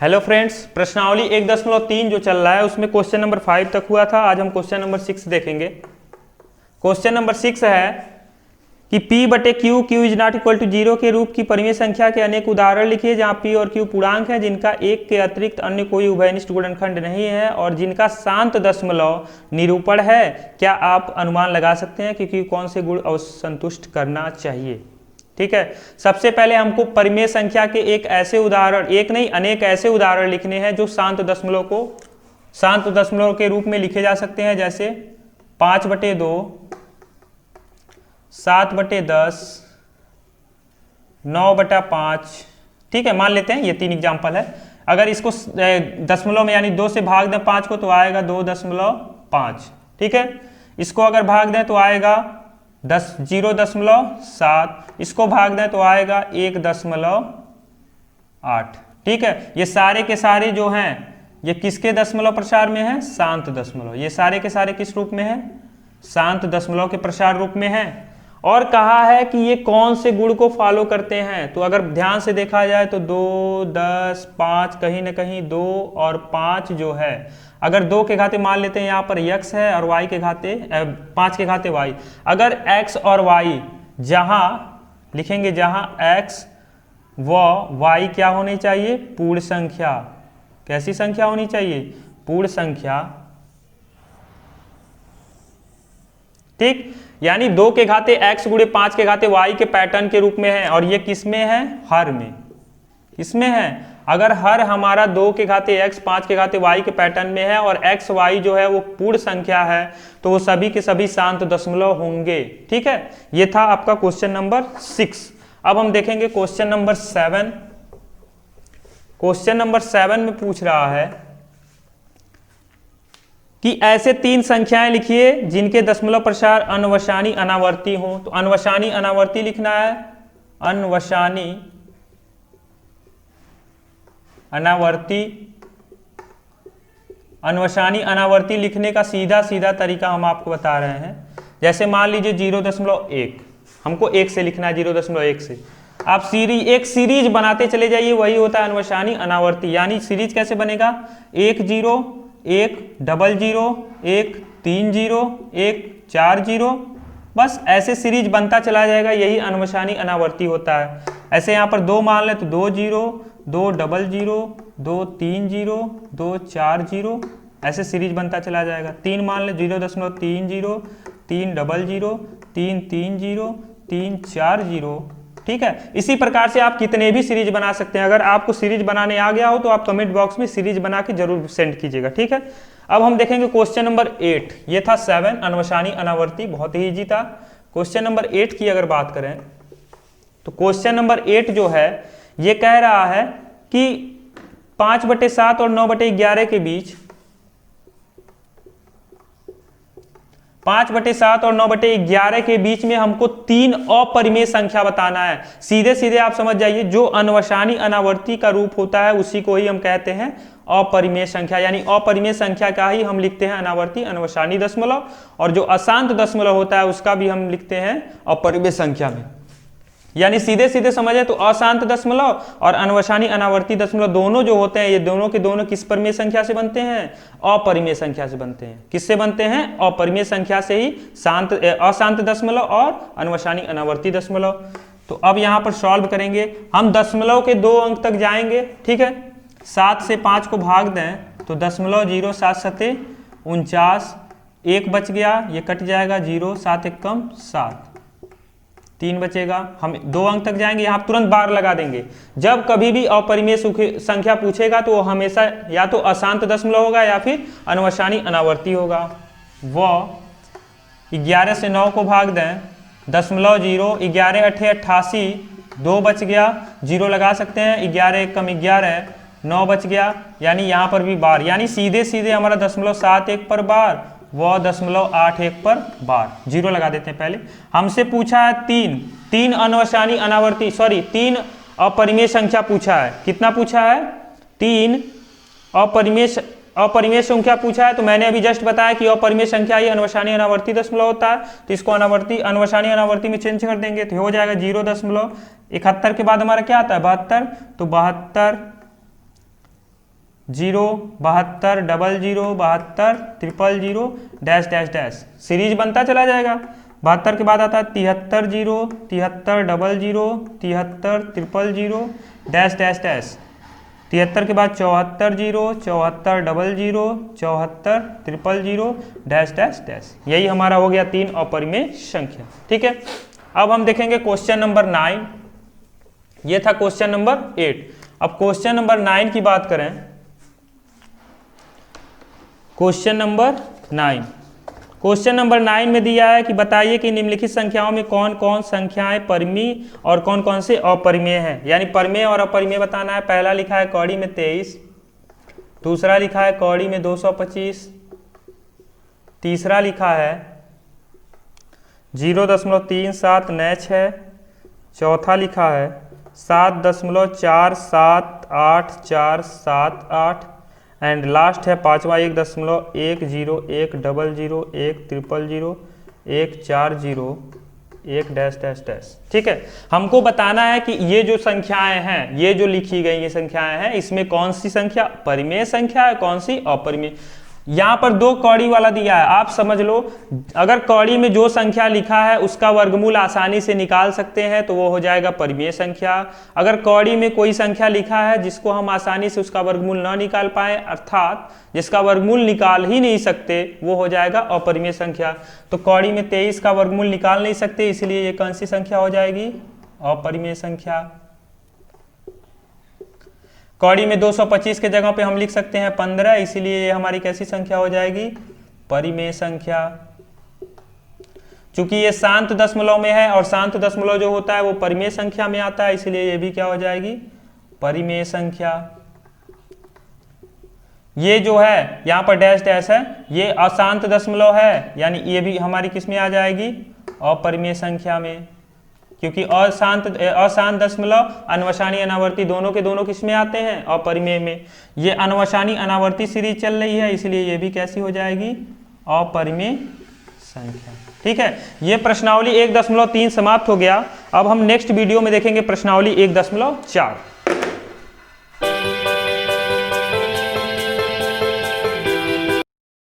Hello friends, प्रश्नावली 1.3 जो चल रहा है उसमें क्वेश्चन नंबर 5 तक हुआ था। आज हम क्वेश्चन नंबर 6 देखेंगे। क्वेश्चन नंबर 6 है कि P बटे Q is not equal to 0 के रूप की परिमेय संख्या के अनेक उदाहरण लिखिए जहां P और Q पूर्णांक है, जिनका एक के अतिरिक्त अन्य कोई उभयनिष्ठ गुणनखंड नहीं है और जिनका शांत दशमलव निरूपण है। क्या आप अनुमान लगा सकते हैं कि कौन से गुण असंतुष्ट करना चाहिए? ठीक है, सबसे पहले हमको परिमेय संख्या के एक ऐसे उदाहरण, एक नहीं अनेक ऐसे उदाहरण लिखने हैं जो शांत दशमलव के रूप में लिखे जा सकते हैं, जैसे 5/2, 7/10, 9/5। ठीक है, मान लेते हैं ये 3 एग्जाम्पल है। अगर इसको दशमलव में यानी 2 से भाग दें 5 को तो आएगा 2.5। ठीक है, इसको अगर भाग दें तो आएगा 0.7, इसको भाग दें तो आएगा 1.8। ठीक है, ये सारे के सारे जो हैं ये किसके दशमलव प्रसार में है? शांत दशमलव। ये सारे के सारे किस रूप में है? शांत दशमलव के प्रसार रूप में है। और कहा है कि ये कौन से गुण को फॉलो करते हैं, तो अगर ध्यान से देखा जाए तो 2, 10, 5, कहीं ना कहीं 2 और 5 जो है, अगर 2 के घाते मान लेते हैं यहाँ पर x है और y के घाते 5 के घाते y। अगर x और y जहां लिखेंगे, जहां x व y क्या होनी चाहिए? पूर्ण संख्या। कैसी संख्या होनी चाहिए? पूर्ण संख्या। ठीक, यानी 2 के घाते x गुणे 5 के घाते y के पैटर्न के रूप में है और ये किस में है? हर में। इसमें है। अगर हर हमारा 2 के घाते x 5 के घाते y के पैटर्न में है और x y जो है वो पूर्ण संख्या है तो वो सभी के सभी शांत दशमलव होंगे। ठीक है, ये था आपका क्वेश्चन नंबर 6। अब हम देखेंगे क्वेश्चन नंबर 7। क्वेश्चन नंबर 7 में पूछ रहा है कि ऐसे 3 संख्याएं लिखिए जिनके दशमलव प्रसार अनवशानी अनावर्ती हो। तो अनवशानी अनावर्ती लिखना है। अनवशानी अनावर्ती लिखने का सीधा सीधा तरीका हम आपको बता रहे हैं। जैसे मान लीजिए 0.1, हमको 1 से लिखना है, 0.1 से आप एक सीरीज बनाते चले जाइए, वही होता है अनवशानी अनावर्ती। यानी सीरीज कैसे बनेगा? 1 0, 1 00, 1 30, 1 40, बस ऐसे सीरीज बनता चला जाएगा। यही अनवशानी अनावर्ती होता है। ऐसे यहाँ पर 2 मान लें तो 2 0, 2 00, 2 30, 2 40, ऐसे सीरीज बनता चला जाएगा। 3 मान लें 0.30, 3 00, 3 30, 3 40। ठीक है, इसी प्रकार से आप कितने भी सीरीज बना सकते हैं। अगर आपको सीरीज बनाने आ गया हो तो आप कमेंट बॉक्स में सीरीज बना के जरूर सेंड कीजिएगा। ठीक है, अब हम देखेंगे क्वेश्चन नंबर 8। ये था 7 अनवशानी अनावर्ती, बहुत ही इजी था। क्वेश्चन नंबर 8 की अगर बात करें तो क्वेश्चन नंबर 8 जो है ये कह रहा है कि 5/7 और 9/11 के बीच 5/7 और 9/11 के बीच में हमको 3 अपरिमेय संख्या बताना है। सीधे सीधे आप समझ जाइए, जो अनवशानी अनावर्ती का रूप होता है उसी को ही हम कहते हैं अपरिमेय संख्या। यानी अपरिमेय संख्या का ही हम लिखते हैं अनावर्ती अनवशानी दशमलव, और जो अशांत दशमलव होता है उसका भी हम लिखते हैं अपरिमेय संख्या में। यानी सीधे सीधे समझे तो अशांत दशमलव और अनवशानी अनावर्ती दशमलव दोनों जो होते हैं ये दोनों के दोनों किस परिमेय संख्या से बनते हैं? अपरिमेय संख्या से बनते हैं। किससे बनते हैं? अपरिमेय संख्या से ही अशांत दशमलव और अनवशानी अनावर्ती दशमलव। तो अब यहाँ पर सॉल्व करेंगे हम। दशमलव के 2 अंक तक जाएंगे। ठीक है, 7 से 5 को भाग दें तो 0.07 7 49, 1 बच गया, ये कट जाएगा 0, 7 1 कम 7, 3 बचेगा। हम 2 अंक तक जाएंगे, यहाँ तुरंत बार लगा देंगे। जब कभी भी अपरिमेय संख्या पूछेगा तो वो हमेशा या तो अशांत दशमलव होगा या फिर अनवशानी अनावर्ती होगा। वो 11 से 9 को भाग दें 0.0, 11 8 88, 2 बच गया, 0 लगा सकते हैं, 11 1 कम 11, 9 बच गया। यानी यहाँ पर भी बार, यानी सीधे सीधे हमारा 0.71 पर बार, वो 0.81 पर बार। 0 लगा देते हैं पहले। हमसे पूछा है 3 अनवशानी अनावर्ती, सॉरी 3 अपरिमेय संख्या पूछा है। कितना पूछा है? 3 अपरिमेय संख्या पूछा है। तो मैंने अभी जस्ट बताया कि अपरिमेय संख्या ही अनवशानी अनावर्ती दशमलव होता है। तो इसको अनवशानी अनावर्ती में चेंज कर देंगे तो हो जाएगा 0.71 के बाद हमारा क्या आता है? 72। तो 72 0 72 00 72 000 डैश डैश डैश सीरीज बनता चला जाएगा। 72 के बाद आता है 73 0 73 00 73 000 डैश डैश डैश। 73 के बाद 74 0 74 00 74 000 डैश डैश डैश। यही हमारा हो गया 3 अपरिमेय संख्या। ठीक है, अब हम देखेंगे क्वेश्चन नंबर 9। ये था क्वेश्चन नंबर 8। अब क्वेश्चन नंबर 9 की बात करें। क्वेश्चन नंबर 9, क्वेश्चन नंबर 9 में दिया है कि बताइए कि निम्नलिखित संख्याओं में कौन कौन संख्याएं परिमेय और कौन कौन से अपरिमेय हैं। यानी परिमेय और अपरिमेय बताना है। पहला लिखा है कौड़ी में 23, दूसरा लिखा है कौड़ी में 225, तीसरा लिखा है 0.3796, चौथा लिखा है 7.47848 एंड लास्ट है पांचवा 1.101010101401 डैश डैश डैश। ठीक है, हमको बताना है कि ये जो संख्याएं हैं, ये जो लिखी गई ये संख्याएं हैं, इसमें कौन सी संख्या परिमेय संख्या है, कौन सी अपरिमेय। यहाँ पर 2 कौड़ी वाला दिया है, आप समझ लो। अगर कौड़ी में जो संख्या लिखा है उसका वर्गमूल आसानी से निकाल सकते हैं तो वो हो जाएगा परिमेय संख्या। अगर कौड़ी में कोई संख्या लिखा है जिसको हम आसानी से उसका वर्गमूल ना निकाल पाए, अर्थात जिसका वर्गमूल निकाल ही नहीं सकते, वो हो जाएगा अपरिमेय संख्या। तो कौड़ी में 23 का वर्गमूल निकाल नहीं सकते, इसलिए ये कौन सी संख्या हो जाएगी, अपरिमेय संख्या। कौड़ी में 225 के जगह पे हम लिख सकते हैं 15, इसीलिए ये हमारी कैसी संख्या हो जाएगी, परिमेय संख्या। चूंकि ये शांत दशमलव में है और शांत दशमलव जो होता है वो परिमेय संख्या में आता है, इसलिए ये भी क्या हो जाएगी, परिमेय संख्या। ये जो है यहाँ पर डैश डैश है, ये अशांत दशमलव है, यानी ये भी हमारी किस में आ जाएगी, अपरिमेय संख्या में। क्योंकि अशांत दशमलव अनवसानी अनावर्ती दोनों के दोनों किस में आते हैं, अपरिमेय में। ये अनवसानी अनावर्ती सीरीज चल रही है, इसलिए ये भी कैसी हो जाएगी, अपरिमेय संख्या। ठीक है, ये प्रश्नावली 1.3 समाप्त हो गया। अब हम नेक्स्ट वीडियो में देखेंगे प्रश्नावली 1.4।